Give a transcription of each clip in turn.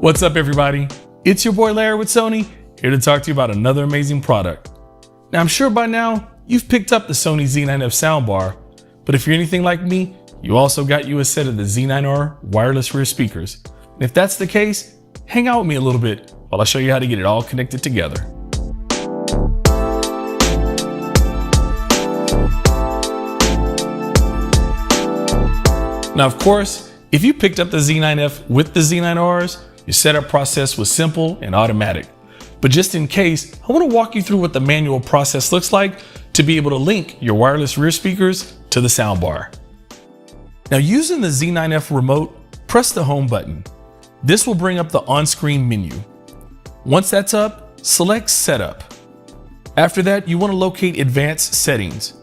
What's up, everybody? It's your boy Larry with Sony, here to talk to you about another amazing product. Now, I'm sure by now you've picked up the Sony Z9F soundbar, but if you're anything like me, you also got you a set of the Z9R wireless rear speakers. And if that's the case, hang out with me a little bit while I show you how to get it all connected together. Now, of course, if you picked up the Z9F with the Z9Rs, your setup process was simple and automatic. But just in case, I want to walk you through what the manual process looks like to be able to link your wireless rear speakers to the soundbar. Now, using the Z9F remote, press the home button. This will bring up the on-screen menu. Once that's up, select Setup. After that, you want to locate Advanced Settings.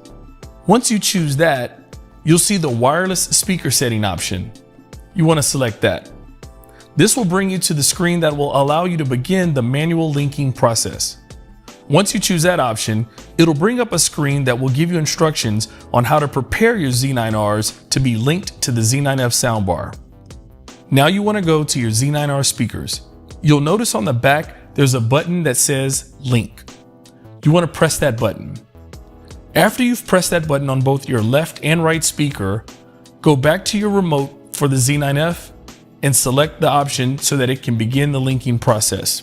Once you choose that, you'll see the wireless speaker setting option. You want to select that. This will bring you to the screen that will allow you to begin the manual linking process. Once you choose that option, it'll bring up a screen that will give you instructions on how to prepare your Z9Rs to be linked to the Z9F soundbar. Now you want to go to your Z9R speakers. You'll notice on the back there's a button that says Link. You want to press that button. After you've pressed that button on both your left and right speaker, go back to your remote for the Z9F and select the option so that it can begin the linking process.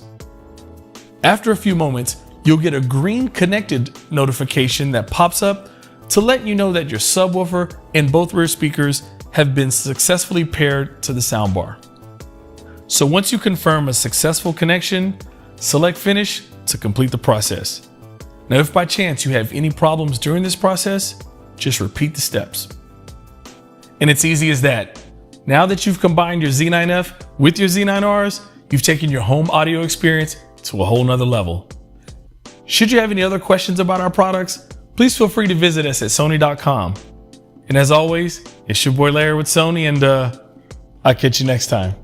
After a few moments, you'll get a green connected notification that pops up to let you know that your subwoofer and both rear speakers have been successfully paired to the soundbar. So once you confirm a successful connection, select Finish to complete the process. Now, if by chance you have any problems during this process, just repeat the steps. And it's easy as that. Now that you've combined your Z9F with your Z9Rs, you've taken your home audio experience to a whole nother level. Should you have any other questions about our products, please feel free to visit us at Sony.com. And as always, it's your boy Larry with Sony, and I'll catch you next time.